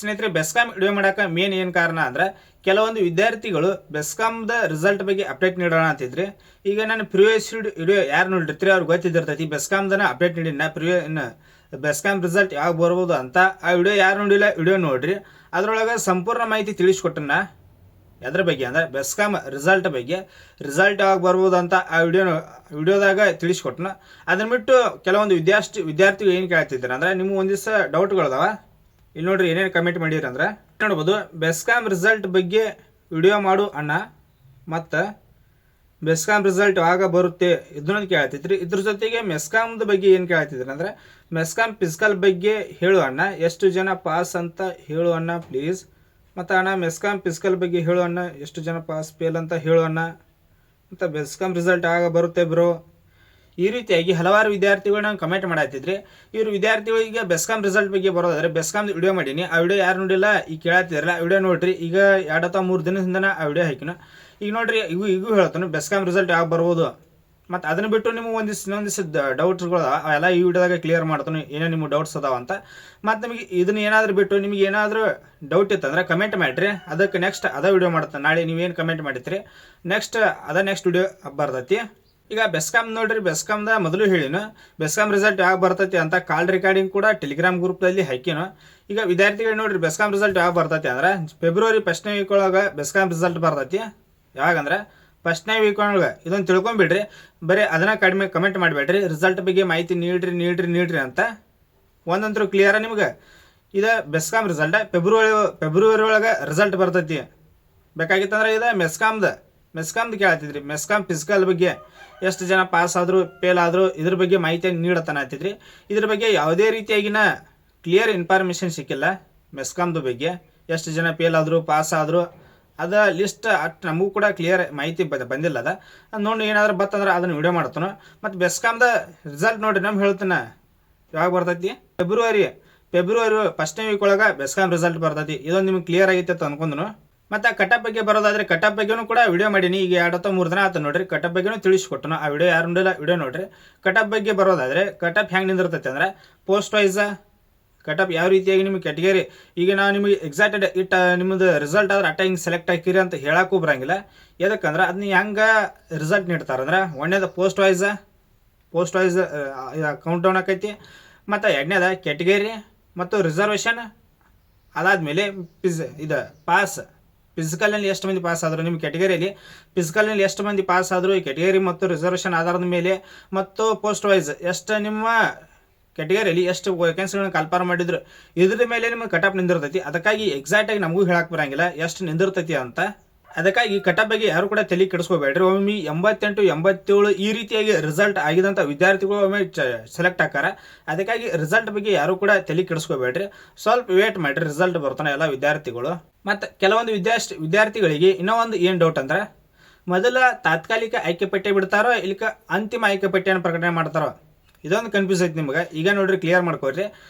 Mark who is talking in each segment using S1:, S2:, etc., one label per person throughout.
S1: ಸ್ನೇಹಿತರೆ, ಬೆಸ್ಕಾಂ ವಿಡಿಯೋ ಮಾಡಕ್ಕೆ ಮೇನ್ ಏನು ಕಾರಣ ಅಂದ್ರೆ ಕೆಲವೊಂದು ವಿದ್ಯಾರ್ಥಿಗಳು ಬೆಸ್ಕಾಂದ ರಿಸಲ್ಟ್ ಬಗ್ಗೆ ಅಪ್ಡೇಟ್ ನೀಡೋಣ ಅಂತಿದ್ರಿ. ಈಗ ನಾನು ಪ್ರಿವಿಯಸ್ ವಿಡಿಯೋ ಯಾರು ನೋಡಿರ್ತೀರಿ ಅವ್ರಿಗೆ ಗೊತ್ತಿದ್ದಿರ್ತೈತಿ ಬೆಸ್ಕಾಂದನ ಅಪ್ಡೇಟ್ ನೀಡಿನ ಬೆಸ್ಕಾಂ ರಿಸಲ್ಟ್ ಯಾವಾಗ ಬರ್ಬೋದು ಅಂತ. ಆ ವಿಡಿಯೋ ಯಾರು ನೋಡಿಲ್ಲ ವಿಡಿಯೋ ನೋಡ್ರಿ. ಅದರೊಳಗೆ ಸಂಪೂರ್ಣ ಮಾಹಿತಿ ತಿಳಿಸ್ಕೊಟ್ಟನ ಎದ್ರ ಬಗ್ಗೆ ಅಂದ್ರೆ ಬೆಸ್ಕಾಂ ರಿಸಲ್ಟ್ ಬಗ್ಗೆ, ರಿಸಲ್ಟ್ ಯಾವಾಗ ಬರ್ಬೋದು ಅಂತ ಆ ವಿಡಿಯೋದಾಗ ತಿಳಿಸ್ಕೊಟ್ಟನ. ಅದನ್ನ ಬಿಟ್ಟು ಕೆಲವೊಂದು ವಿದ್ಯಾರ್ಥಿಗಳು ಏನು ಕೇಳ್ತಿದ್ದಾರೆ ಅಂದ್ರೆ ನಿಮ್ಗೆ ಒಂದಿವ್ಸ ಡೌಟ್ಗಳದಾವ. ಇಲ್ಲಿ ನೋಡ್ರಿ ಏನೇನು ಕಮೆಂಟ್ ಮಾಡಿರಿ ಅಂದ್ರೆ ನೋಡ್ಬೋದು, ಬೆಸ್ಕಾಂ ರಿಸಲ್ಟ್ ಬಗ್ಗೆ ವಿಡಿಯೋ ಮಾಡು ಅಣ್ಣ, ಮತ್ತು ಬೆಸ್ಕಾಂ ರಿಸಲ್ಟ್ ಯಾವಾಗ ಬರುತ್ತೆ ಇದನ್ನೊಂದು ಕೇಳ್ತಿದ್ರಿ. ಇದ್ರ ಜೊತೆಗೆ ಮೆಸ್ಕಾಂದ ಬಗ್ಗೆ ಏನು ಕೇಳ್ತಿದ್ರಿ ಅಂದ್ರೆ ಮೆಸ್ಕಾಂ ಫಿಸಿಕಲ್ ಬಗ್ಗೆ ಹೇಳು ಅಣ್ಣ, ಎಷ್ಟು ಜನ ಪಾಸ್ ಅಂತ ಹೇಳು ಅಣ್ಣ ಪ್ಲೀಸ್. ಮತ್ತು ಅಣ್ಣ ಮೆಸ್ಕಾಂ ಫಿಸಿಕಲ್ ಬಗ್ಗೆ ಹೇಳು ಅಣ್ಣ, ಎಷ್ಟು ಜನ ಪಾಸ್ ಫೇಲ್ ಅಂತ ಹೇಳು ಅಣ್ಣ, ಮತ್ತು ಬೆಸ್ಕಾಂ ರಿಸಲ್ಟ್ ಆಗ ಬರುತ್ತೆ ಬ್ರೋ. ಈ ರೀತಿಯಾಗಿ ಹಲವಾರು ವಿದ್ಯಾರ್ಥಿಗಳು ನಂಗೆ ಕಮೆಂಟ್ ಮಾಡತ್ತಿದ್ರಿ. ಇವರು ವಿದ್ಯಾರ್ಥಿಗಳಿಗೆ ಬೆಸ್ಕಾಂ ರಿಸಲ್ಟ್ ಬಗ್ಗೆ ಬರೋದಾದ್ರೆ ಬೆಸ್ಕಾಂ ವಿಡಿಯೋ ಮಾಡೀನಿ. ಆ ವಿಡಿಯೋ ಯಾರು ನೋಡಿಲ್ಲ ಈಗ ಕೇಳತ್ತಿದ್ರಲ್ಲ ಆ ವಿಡಿಯೋ ನೋಡ್ರಿ. ಈಗ 2 ಅಥವಾ 3 ದಿನದಿಂದ ಆ ವಿಡಿಯೋ ಹಾಕಿನ. ಈಗ ನೋಡ್ರಿ ಈಗ ಹೇಳ್ತಾನೆ ಬೆಸ್ಕಾಂ ರಿಸಲ್ಟ್ ಯಾವಾಗ ಬರ್ಬೋದು. ಮತ್ತು ಅದನ್ನ ಬಿಟ್ಟು ನಿಮಗೆ ಇನ್ನೊಂದಿಷ್ಟು ಡೌಟ್ಸ್ಗಳು ಅವೆಲ್ಲ ಈ ವಿಡಿಯೋದಾಗ ಕ್ಲಿಯರ್ ಮಾಡ್ತಾನೆ, ಏನೋ ನಿಮ್ಗೆ ಡೌಟ್ಸ್ ಅದಾವ ಅಂತ. ಮತ್ತು ನಿಮಗೆ ಇದನ್ನ ಏನಾದರೂ ಬಿಟ್ಟು ನಿಮಗೆ ಏನಾದರೂ ಡೌಟ್ ಇತ್ತಂದ್ರೆ ಕಮೆಂಟ್ ಮಾಡಿರಿ, ಅದಕ್ಕೆ ನೆಕ್ಸ್ಟ್ ಅದೇ ವಿಡಿಯೋ ಮಾಡ್ತಾನೆ. ನಾಳೆ ನೀವೇನು ಕಮೆಂಟ್ ಮಾಡಿದ್ರಿ ನೆಕ್ಸ್ಟ್ ವಿಡಿಯೋ ಬರ್ತೈತಿ. ಈಗ ಬೆಸ್ಕಾಂ ನೋಡ್ರಿ, ಬೆಸ್ಕಾಂದ ಮೊದಲು ಹೇಳಿನು ಬೆಸ್ಕಾಂ ರಿಸಲ್ಟ್ ಯಾವಾಗ ಬರ್ತೈತಿ ಅಂತ ಕಾಲ್ ರೆಕಾರ್ಡಿಂಗ್ ಕೂಡ ಟೆಲಿಗ್ರಾಮ್ ಗ್ರೂಪ್ದಲ್ಲಿ ಹಾಕಿನು. ಈಗ ವಿದ್ಯಾರ್ಥಿಗಳು ನೋಡ್ರಿ ಬೆಸ್ಕಾಂ ರಿಸಲ್ಟ್ ಯಾವಾಗ ಬರ್ತೈತಿ ಅಂದ್ರೆ ಫೆಬ್ರವರಿ 1ನೇ ವೀಕ್ ಒಳಗೆ ಬೆಸ್ಕಾಂ ರಿಸಲ್ಟ್ ಬರ್ತೈತಿ. ಯಾವಾಗಂದ್ರೆ 1ನೇ ವೀಕ್ ಒಳಗೆ. ಇದನ್ನು ತಿಳ್ಕೊಂಬಿಡ್ರಿ, ಬರೀ ಅದನ್ನ ಕಡಿಮೆ ಕಮೆಂಟ್ ಮಾಡಬೇಡ್ರಿ. ರಿಸಲ್ಟ್ ಬಗ್ಗೆ ಮಾಹಿತಿ ನೀಡ್ರಿ ಅಂತ ಒಂದಂತರೂ ಕ್ಲಿಯರ ನಿಮ್ಗೆ. ಇದು ಬೆಸ್ಕಾಂ ರಿಸಲ್ಟ್ ಫೆಬ್ರವರಿ ಒಳಗೆ ರಿಸಲ್ಟ್ ಬರ್ತೈತಿ. ಬೇಕಾಗಿತ್ತಂದ್ರೆ ಇದು ಮೆಸ್ಕಾಮ್ದು ಕೇಳ್ತಿದ್ರಿ. ಮೆಸ್ಕಾಂ ಫಿಸಿಕಲ್ ಬಗ್ಗೆ ಎಷ್ಟು ಜನ ಪಾಸ್ ಆದರು ಫೇಲ್ ಆದರು ಇದ್ರ ಬಗ್ಗೆ ಮಾಹಿತಿಯನ್ನು ನೀಡತಾನ ಹತ್ತಿದ್ರಿ. ಇದ್ರ ಬಗ್ಗೆ ಯಾವುದೇ ರೀತಿಯಾಗಿನ ಕ್ಲಿಯರ್ ಇನ್ಫಾರ್ಮೇಷನ್ ಸಿಕ್ಕಿಲ್ಲ. ಮೆಸ್ಕಾಮ್ದು ಬಗ್ಗೆ ಎಷ್ಟು ಜನ ಫೇಲ್ ಆದರು ಪಾಸ್ ಆದರು ಅದ ಲಿಸ್ಟ್ ಅಷ್ಟು ನಮಗೂ ಕೂಡ ಕ್ಲಿಯರ್ ಮಾಹಿತಿ ಬಂದಿಲ್ಲ. ಅದು ನೋಡಿ ಏನಾದರೂ ಬತ್ತಂದ್ರೆ ಅದನ್ನು ವಿಡಿಯೋ ಮಾಡ್ತಾನೆ. ಮತ್ತು ಬೆಸ್ಕಾಮ್ದ ರಿಸಲ್ಟ್ ನೋಡಿ ನಮ್ಗೆ ಹೇಳ್ತಾನೆ ಯಾವಾಗ ಬರ್ತೈತಿ, ಫೆಬ್ರವರಿ 1ನೇ ವೀಕ್ ಒಳಗೆ ಬೆಸ್ಕಾಂ ರಿಸಲ್ಟ್ ಬರ್ತೈತಿ. ಇದೊಂದು ನಿಮ್ಗೆ ಕ್ಲಿಯರ್ ಆಗೈತೆ ಅಂತ ಅನ್ಕೊಂಡ್ನು. ಮತ್ತು ಕಟಪ್ ಬಗ್ಗೆ ಬರೋದಾದ್ರೆ ಕಟಪ್ ಬಗ್ಗೆನೂ ಕೂಡ ವಿಡಿಯೋ ಮಾಡೀನಿ. ಈಗ 2 ಅಥವಾ 3 ದಿನ ಆಯ್ತು ನೋಡ್ರಿ. ಕಟಪ್ ಬಗ್ಗೆನೂ ತಿಳಿಸ್ಕೊಟ್ಟನು. ಆ ವಿಡಿಯೋ ಯಾರು ನೋಡಿಲ್ಲ ವಿಡಿಯೋ ನೋಡ್ರಿ. ಕಟಪ್ ಬಗ್ಗೆ ಬರೋದಾದ್ರೆ ಕಟಪ್ ಹೆಂಗೆ ನಿಂದಿರ್ತೈತೆ ಅಂದ್ರೆ ಪೋಸ್ಟ್ ವೈಸ ಕಟಪ್ ಯಾವ ರೀತಿಯಾಗಿ ನಿಮಗೆ ಕ್ಯಾಟಗರಿ. ಈಗ ನಾವು ನಿಮಗೆ ಎಕ್ಸಾಕ್ಟ್ ನಿಮ್ಮದು ರಿಸಲ್ಟ್ ಆದ್ರೆ ಹಿಂಗೆ ಸೆಲೆಕ್ಟ್ ಹಾಕಿರಿ ಅಂತ ಹೇಳಕ್ಕೂ ಬರಂಗಿಲ್ಲ. ಯಾಕಂದ್ರೆ ಅದನ್ನ ಹೆಂಗೆ ರಿಸಲ್ಟ್ ನೀಡ್ತಾರಂದ್ರೆ ಒಂದೇದು ಪೋಸ್ಟ್ ವೈಸ್ ಕೌಂಟ್ ಡೌನ್ ಆಕೈತಿ. ಮತ್ತು 2ನೇದ ಕ್ಯಾಟಗರಿ ಮತ್ತು ರಿಸರ್ವೇಷನ್. ಅದಾದಮೇಲೆ ಪಾಸ್ ಫಿಸಿಕಲ್ನಲ್ಲಿ ಎಷ್ಟು ಮಂದಿ ಪಾಸ್ ಆದರು ನಿಮ್ಮ ಕ್ಯಾಟಗರಿಯಲ್ಲಿ, ಫಿಸಿಕಲ್ನಲ್ಲಿ ಎಷ್ಟು ಮಂದಿ ಪಾಸ್ ಆದರು ಈ ಕ್ಯಾಟಗರಿ ಮತ್ತು ರಿಸರ್ವೇಷನ್ ಆಧಾರದ ಮೇಲೆ, ಮತ್ತು ಪೋಸ್ಟ್ ವೈಸ್ ಎಷ್ಟು ನಿಮ್ಮ ಕ್ಯಾಟಗರಿಯಲ್ಲಿ ಎಷ್ಟು ವೇಕೆನ್ಸಿಗಳನ್ನ ಕಲ್ಪಾರ ಮಾಡಿದ್ರು ಇದ್ರ ಮೇಲೆ ನಿಮಗೆ ಕಟಪ್ ನಿಂದಿರ್ತೈತಿ. ಅದಕ್ಕಾಗಿ ಎಕ್ಸಾಕ್ಟಾಗಿ ನಮಗೂ ಹೇಳಕ್ಕೆ ಬರಂಗಿಲ್ಲ ಎಷ್ಟು ನಿಂದಿರ್ತೈತಿ ಅಂತ. ಅದಕ್ಕಾಗಿ ಕಟಪ್ ಬಗ್ಗೆ ಯಾರು ಕೂಡ ತಲೆ ಕೆಡಿಸ್ಕೋಬೇಡ್ರಿ. ಒಮ್ಮೆ 88, 87 ಈ ರೀತಿಯಾಗಿ ರಿಸಲ್ಟ್ ಆಗಿದಂಥ ವಿದ್ಯಾರ್ಥಿಗಳು ಒಮ್ಮೆ ಸೆಲೆಕ್ಟ್ ಆಕಾರ. ಅದಕ್ಕಾಗಿ ರಿಸಲ್ಟ್ ಬಗ್ಗೆ ಯಾರು ಕೂಡ ತಲೆ ಕೆಡಿಸ್ಕೋಬೇಡ್ರಿ, ಸ್ವಲ್ಪ ವೇಟ್ ಮಾಡಿರಿ, ರಿಸಲ್ಟ್ ಬರ್ತಾನೆ ಎಲ್ಲ ವಿದ್ಯಾರ್ಥಿಗಳು. ಮತ್ತು ಕೆಲವೊಂದು ವಿದ್ಯಾರ್ಥಿಗಳಿಗೆ ಇನ್ನೂ ಒಂದು ಏನು ಡೌಟ್ ಅಂದ್ರೆ ಮೊದಲ ತಾತ್ಕಾಲಿಕ ಆಯ್ಕೆ ಪಟ್ಟಿ ಬಿಡ್ತಾರೋ ಇಲ್ಲಿಕ ಅಂತಿಮ ಆಯ್ಕೆ ಪಟ್ಟಿಯನ್ನು ಪ್ರಕಟಣೆ ಮಾಡ್ತಾರೋ ಇದೊಂದು ಕನ್ಫ್ಯೂಸ್ ಐತಿ ನಿಮ್ಗೆ. ಈಗ ನೋಡ್ರಿ ಕ್ಲಿಯರ್ ಮಾಡ್ಕೊಡ್ರಿ.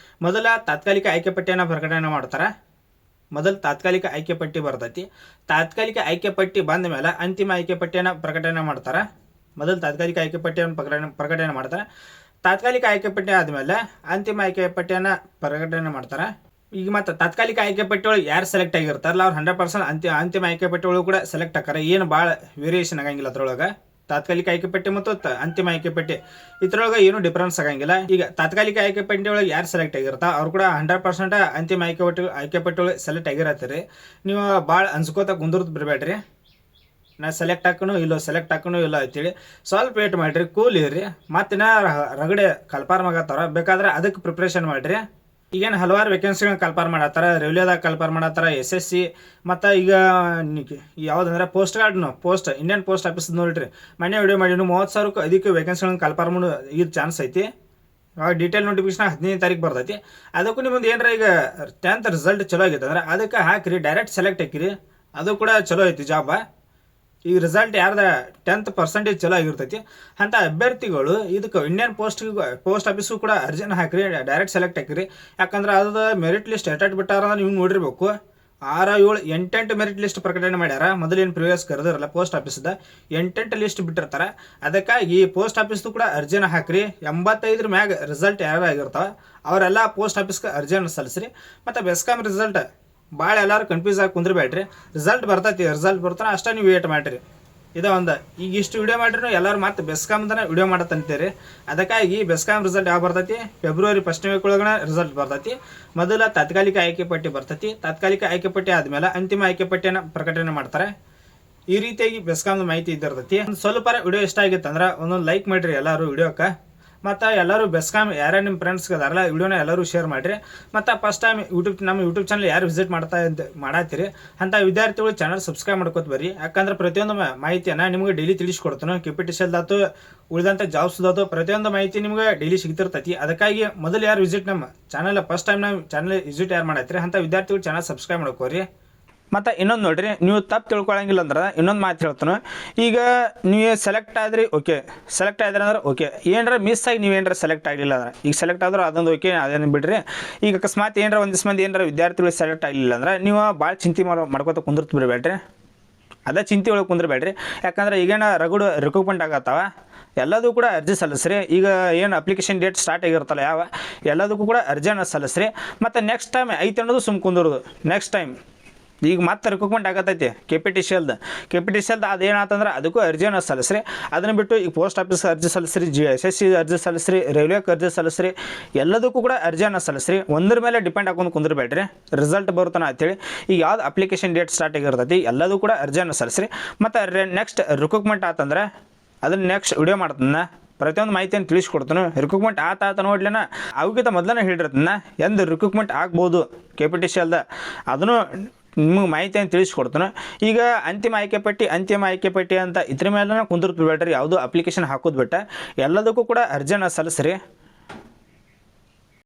S1: ಮೊದಲ ತಾತ್ಕಾಲಿಕ ಆಯ್ಕೆ ಪಟ್ಟಿಯನ್ನು ಪ್ರಕಟಣೆ ಮಾಡ್ತಾರೆ. ಮೊದಲು ತಾತ್ಕಾಲಿಕ ಆಯ್ಕೆ ಪಟ್ಟಿ ಬರ್ತೈತಿ. ತಾತ್ಕಾಲಿಕ ಆಯ್ಕೆ ಪಟ್ಟಿ ಬಂದ ಮೇಲೆ ಅಂತಿಮ ಆಯ್ಕೆ ಪಟ್ಟಿಯನ್ನು ಪ್ರಕಟಣೆ ಮಾಡ್ತಾರೆ. ಮೊದಲು ತಾತ್ಕಾಲಿಕ ಆಯ್ಕೆ ಪಟ್ಟಿಯನ್ನು ಪ್ರಕಟಣೆ ಮಾಡ್ತಾರೆ. ತಾತ್ಕಾಲಿಕ ಆಯ್ಕೆ ಪಟ್ಟಿ ಆದಮೇಲೆ ಅಂತಿಮ ಆಯ್ಕೆ ಪಟ್ಟಿಯನ್ನು ಪ್ರಕಟಣೆ ಮಾಡ್ತಾರೆ. ಈಗ ಮತ್ತು ತಾತ್ಕಾಲಿಕ ಆಯ್ಕೆ ಪಟ್ಟಿಯೊಳಗೆ ಯಾರು ಸೆಲೆಕ್ಟ್ ಆಗಿರ್ತಾರಲ್ಲ ಅವ್ರು 100% ಅಂತಿಮ ಆಯ್ಕೆ ಪಟ್ಟಿಯೊಳಗೆ ಕೂಡ ಸೆಲೆಕ್ಟ್ ಆಕಾರ. ಏನು ಭಾಳ ವೇರಿಯೇಷನ್ ಆಗಂಗಿಲ್ಲ ಅದ್ರೊಳಗೆ. ತಾತ್ಕಾಲಿಕ ಆಯ್ಕೆ ಪಟ್ಟಿ ಮತ್ತು ಅಂತಿಮ ಆಯ್ಕೆ ಪಟ್ಟಿ ಇದ್ರೊಳಗೆ ಏನು ಡಿಫ್ರೆನ್ಸ್ ಆಗಂಗಿಲ್ಲ. ಈಗ ತಾತ್ಕಾಲಿಕ ಆಯ್ಕೆ ಪಟ್ಟಿ ಒಳಗೆ ಯಾರು ಸೆಲೆಕ್ಟ್ ಆಗಿರ್ತಾ ಅವ್ರು ಕೂಡ 100% ಅಂತಿಮ ಆಯ್ಕೆ ಪಟ್ಟಿ ಒಳಗೆ ಸೆಲೆಕ್ಟ್ ಆಗಿರತ್ತೀರಿ. ನೀವು ಭಾಳ ಅನ್ಸ್ಕೋತ ಕುಂದಿರ್ದು ಬಿಡಬೇಡ್ರಿ, ನಾ ಸೆಲೆಕ್ಟ್ ಹಾಕೋಣ ಇಲ್ಲ ಅಂತೇಳಿ. ಸ್ವಲ್ಪ ವೇಟ್ ಮಾಡಿರಿ, ಕೂಲ್ ಇರ್ರಿ. ಮತ್ತಿನ್ನ ರಗಡೆ ಕಲ್ಪಾರ್ ಆಗತ್ತಾರ, ಬೇಕಾದ್ರೆ ಅದಕ್ಕೆ ಪ್ರಿಪ್ರೇಷನ್ ಮಾಡಿರಿ. ಈಗೇನು ಹಲವಾರು ವೇಕೆನ್ಸಿಗಳನ್ನ ಕಲ್ಪಾರ್ ಮಾಡತ್ತಾರ, ರೈಲ್ವೆದಾಗ ಕಲ್ಪಾರ್ ಮಾಡತ್ತಾರ, SSC ಮತ್ತು ಈಗ ಯಾವುದಂದ್ರೆ ಪೋಸ್ಟ್ ಇಂಡಿಯನ್ ಪೋಸ್ಟ್ ಆಫೀಸ್ ನೋಡ್ರಿ. ಮೊನ್ನೆ ವಿಡಿಯೋ ಮಾಡಿ 30,000ಕ್ಕೂ ಅದಕ್ಕೆ ವೇಕೆನ್ಸಿಗಳನ್ನ ಕಲ್ಪಾರ್ ಮಾಡೋ ಇದು ಚಾನ್ಸ್ ಐತಿ. ಡೀಟೇಲ್ ನೋಟಿಫಿಕೇಶನ್ 15ನೇ ತಾರೀಕು ಬರ್ತೈತಿ. ಅದಕ್ಕೂ ನಿಮ್ಮದು ಏನಾರ ಈಗ 10th ರಿಸಲ್ಟ್ ಚಲೋ ಆಗೈತೆ ಅಂದ್ರೆ ಅದಕ್ಕೆ ಹಾಕಿರಿ, ಡೈರೆಕ್ಟ್ ಸೆಲೆಕ್ಟ್ ಹಾಕಿರಿ, ಅದು ಕೂಡ ಚಲೋ ಐತಿ ಜಾಬ. ಈಗ ರಿಸಲ್ಟ್ ಯಾರ್ದ 10% ಚಲೋ ಆಗಿರ್ತೈತಿ ಅಂತ ಅಭ್ಯರ್ಥಿಗಳು ಇದಕ್ಕೆ ಇಂಡಿಯನ್ ಪೋಸ್ಟ್ ಆಫೀಸ್ಗೂ ಕೂಡ ಅರ್ಜಿನ ಹಾಕಿರಿ, ಡೈರೆಕ್ಟ್ ಸೆಲೆಕ್ಟ್ ಹಾಕಿರಿ. ಯಾಕಂದ್ರೆ ಅದ ಮೆರಿಟ್ ಲಿಸ್ಟ್ ಎಟ್ಟಾಟ್ ಬಿಟ್ಟಾರ ನೀವು ನೋಡಿರ್ಬೇಕು. 6, 7, 8 ಮೆರಿಟ್ ಲಿಸ್ಟ್ ಪ್ರಕಟಣೆ ಮಾಡ್ಯಾರ. ಮೊದಲೇನು ಪ್ರಿವಿಯಸ್ ಕರೆದಿರಲ್ಲ ಪೋಸ್ಟ್ ಆಫೀಸ್ದ 8 ಲಿಸ್ಟ್ ಬಿಟ್ಟಿರ್ತಾರೆ. ಅದಕ್ಕಾಗಿ ಪೋಸ್ಟ್ ಆಫೀಸ್ದು ಕೂಡ ಅರ್ಜಿನ ಹಾಕಿರಿ. 85 ಮ್ಯಾಗ ರಿಸಲ್ಟ್ ಯಾರು ಆಗಿರ್ತಾವ ಅವರೆಲ್ಲ ಪೋಸ್ಟ್ ಆಫೀಸ್ಗೆ ಅರ್ಜಿಯನ್ನು ಸಲ್ಲಿಸ್ರಿ. ಮತ್ತು ಬೆಸ್ಕಾಂ ರಿಸಲ್ಟ್ ಭಾಳ ಎಲ್ಲರೂ ಕನ್ಫ್ಯೂಸ್ ಆಗಿ ಕುಂದ್ರಬೇಡ್ರಿ. ರಿಸಲ್ಟ್ ಬರ್ತೈತಿ, ರಿಸಲ್ಟ್ ಬರ್ತಾನೆ ಅಷ್ಟೇ ನೀವು ವೇಟ್ ಮಾಡಿರಿ. ಇದು ಒಂದು ಈಗ ಇಷ್ಟು ವಿಡಿಯೋ ಮಾಡಿರಿ ಎಲ್ಲರೂ ಮತ್ತೆ ಬೆಸ್ಕಾಮ್ದನ ವಿಡಿಯೋ ಮಾಡತ್ತಂತೀರಿ. ಅದಕ್ಕಾಗಿ ಬೆಸ್ಕಾಮ್ ರಿಸಲ್ಟ್ ಯಾವ ಬರ್ತೈತಿ, ಫೆಬ್ರವರಿ 1ನೇ ವೀಕ್ ಒಳಗಡೆ ರಿಸಲ್ಟ್ ಬರ್ತೈತಿ. ಮೊದಲ ತಾತ್ಕಾಲಿಕ ಆಯ್ಕೆ ಪಟ್ಟಿ ಬರ್ತೈತಿ. ತಾತ್ಕಾಲಿಕ ಆಯ್ಕೆ ಪಟ್ಟಿ ಆದಮೇಲೆ ಅಂತಿಮ ಆಯ್ಕೆ ಪಟ್ಟಿಯನ್ನು ಪ್ರಕಟಣೆ ಮಾಡ್ತಾರೆ. ಈ ರೀತಿಯಾಗಿ ಬೆಸ್ಕಾಮ್ದ ಮಾಹಿತಿ ಇದ್ದಿರ್ತೈತಿ. ಒಂದು ಸ್ವಲ್ಪ ವಿಡಿಯೋ ಇಷ್ಟ ಆಗಿತ್ತಂದ್ರೆ ಒಂದೊಂದು ಲೈಕ್ ಮಾಡಿರಿ ಎಲ್ಲರೂ ವಿಡಿಯೋಕ್ಕೆ. ಮತ್ತು ಎಲ್ಲರೂ ಬೆಸ್ಕಾಮ್ ಯಾರ್ಯಾರು ನಿಮ್ಮ ಫ್ರೆಂಡ್ಸ್ಗೆ ಅದಾರಲ್ಲ ವಿಡಿಯೋನ ಎಲ್ಲರೂ ಶೇರ್ ಮಾಡಿರಿ. ಮತ್ತು ಫಸ್ಟ್ ಟೈಮ್ ನಮ್ಮ ಯೂಟ್ಯೂಬ್ ಚಾನಲ್ ಯಾರು ವಿಸಿಟ್ ಮಾಡತ್ತೀರಿ ಅಂಥ ವಿದ್ಯಾರ್ಥಿಗಳು ಚಾನಲ್ ಸಬ್ಸ್ಕ್ರೈಬ್ ಮಾಡ್ಕೊತ ಬರ್ರಿ. ಯಾಕಂದ್ರೆ ಪ್ರತಿಯೊಂದು ಮಾಹಿತಿಯನ್ನು ನಿಮಗೆ ಡೈಲಿ ತಿಳಿಸ್ಕೊಡ್ತಾನೆ. KPTCLದಾತು ಉಳಿದಂಥ ಜಾಬ್ಸ್ದಾತು ಪ್ರತಿಯೊಂದು ಮಾಹಿತಿ ನಿಮ್ಗೆ ಡೈಲಿ ಸಿಗ್ತಿರ್ತೈತಿ. ಅದಕ್ಕಾಗಿ ಮೊದಲು ಯಾರು ವಿಸಿಟ್ ನಮ್ಮ ಚಾನಲ್ ಫಸ್ಟ್ ಟೈಮ್ ನಾವು ಚಾನಲ್ ವಿಸಿಟ್ ಯಾರು ಮಾಡತ್ತೀರಿ ಅಂಥ ವಿದ್ಯಾರ್ಥಿಗಳು ಚಾನಲ್ ಸಬ್ಸ್ಕ್ರೈಬ್ ಮಾಡ್ಕೋರಿ. ಮತ್ತು ಇನ್ನೊಂದು ನೋಡಿರಿ, ನೀವು ತಪ್ಪು ತಿಳ್ಕೊಳಂಗಿಲ್ಲ ಅಂದ್ರೆ ಇನ್ನೊಂದು ಮಾತು ಹೇಳ್ತಾನೆ. ಈಗ ನೀವು ಸೆಲೆಕ್ಟ್ ಆದ್ರಿ, ಓಕೆ, ಸೆಲೆಕ್ಟ್ ಆದ್ರೆ ಅಂದ್ರೆ ಓಕೆ. ಏನಾರ ಮಿಸ್ ಆಗಿ ನೀವೇನಾರ ಸೆಲೆಕ್ಟ್ ಆಗಲಿಲ್ಲ ಅಂದ್ರೆ ಈಗ ಸೆಲೆಕ್ಟ್ ಆದ್ರೆ ಅದೊಂದು ಓಕೆ, ಅದೇನು ಬಿಡ್ರಿ. ಈಗ ಅಕಸ್ಮಾತ್ ಏನಾರ ಒಂದಿಷ್ಟು ಮಂದಿ ಏನಾರ ವಿದ್ಯಾರ್ಥಿಗಳು ಸೆಲೆಕ್ಟ್ ಆಗಲಿಲ್ಲ ಅಂದ್ರೆ ನೀವು ಭಾಳ ಚಿಂತೆ ಮಾಡ್ಕೊತ ಕುಂದಿರ್ತು ಬಿಡಬೇಡ್ರಿ. ಅದೇ ಚಿಂತೆ ಒಳಗೆ ಕುಂದಿರಬೇಡ್ರಿ. ಯಾಕಂದ್ರೆ ಈಗೇನು ರಗಡು ರಿಕ್ರೂಟ್ಮೆಂಟ್ ಆಗತ್ತವ, ಎಲ್ಲದೂ ಕೂಡ ಅರ್ಜಿ ಸಲ್ಲಿಸ್ರಿ. ಈಗ ಏನು ಅಪ್ಲಿಕೇಶನ್ ಡೇಟ್ ಸ್ಟಾರ್ಟ್ ಆಗಿರುತ್ತಲ್ಲ ಎಲ್ಲದಕ್ಕೂ ಕೂಡ ಅರ್ಜಿಯನ್ನು ಸಲ್ಲಿಸ್ರಿ. ಮತ್ತು ನೆಕ್ಸ್ಟ್ ಟೈಮ್ ಐತೆ ಅನ್ನೋದು ಸುಮ್ಮ ಕುಂದಿರೋದು. ನೆಕ್ಸ್ಟ್ ಟೈಮ್ ಈಗ ಮತ್ತೆ ರಿಕ್ರೂಟ್ಮೆಂಟ್ ಆಗತ್ತೈತಿ KPTCLದ ಅದೇನಾತಂದ್ರೆ ಅದಕ್ಕೂ ಅರ್ಜಿಯನ್ನು ಸಲ್ಲಿಸ್ರಿ. ಅದನ್ನು ಬಿಟ್ಟು ಈಗ ಪೋಸ್ಟ್ ಆಫೀಸ್ ಅರ್ಜಿ ಸಲ್ಲಿಸ್ರಿ, SSC ಅರ್ಜಿ ಸಲ್ಲಿಸ್ರಿ, ರೈಲ್ವೆಗೆ ಅರ್ಜಿ ಸಲ್ಲಿಸ್ರಿ, ಎಲ್ಲದಕ್ಕೂ ಕೂಡ ಅರ್ಜಿಯನ್ನು ಸಲ್ಲಿಸ್ರಿ. ಒಂದ್ರ ಮೇಲೆ ಡಿಪೆಂಡ್ ಹಾಕೊಂಡು ಕುಂದಿರಬೇಡ್ರಿ ರಿಸಲ್ಟ್ ಬರುತ್ತಾನ ಅಂತೇಳಿ. ಈಗ ಯಾವ್ದು ಅಪ್ಲಿಕೇಶನ್ ಡೇಟ್ ಸ್ಟಾರ್ಟ್ ಆಗಿರ್ತೈತಿ ಎಲ್ಲದೂ ಕೂಡ ಅರ್ಜಿಯನ್ನು ಸಲ್ಲಿಸ್ರಿ. ಮತ್ತು ನೆಕ್ಸ್ಟ್ ರಿಕ್ರೂಟ್ಮೆಂಟ್ ಆತಂದ್ರೆ ಅದನ್ನು ನೆಕ್ಸ್ಟ್ ವಿಡಿಯೋ ಮಾಡ್ತಾನೆ, ಪ್ರತಿಯೊಂದು ಮಾಹಿತಿಯನ್ನು ತಿಳಿಸ್ಕೊಡ್ತಾನೆ. ರಿಕ್ರೂಟ್ಮೆಂಟ್ ಆತ ನೋಡ್ಲಿನ ಅವಕ್ಕಿಂತ ಮೊದಲನೇ ಹೇಳಿರ್ತಾನೆ ಎಂದು ರಿಕ್ರೂಟ್ಮೆಂಟ್ ಆಗ್ಬೋದು KPTCLದ, ಅದನ್ನು ನಿಮಗೆ ಮಾಹಿತಿಯನ್ನು ತಿಳಿಸ್ಕೊಡ್ತಾನೆ. ಈಗ ಅಂತಿಮ ಆಯ್ಕೆ ಪಟ್ಟಿ ಅಂತ ಇದ್ರ ಮೇಲೆ ಕುಂದಿರ್ತು ಬೇಡ್ರಿ. ಯಾವುದು ಅಪ್ಲಿಕೇಶನ್ ಹಾಕೋದು ಬಿಟ್ಟ ಎಲ್ಲದಕ್ಕೂ ಕೂಡ ಅರ್ಜಿಯನ್ನು ಸಲ್ಲಿಸ್ರಿ.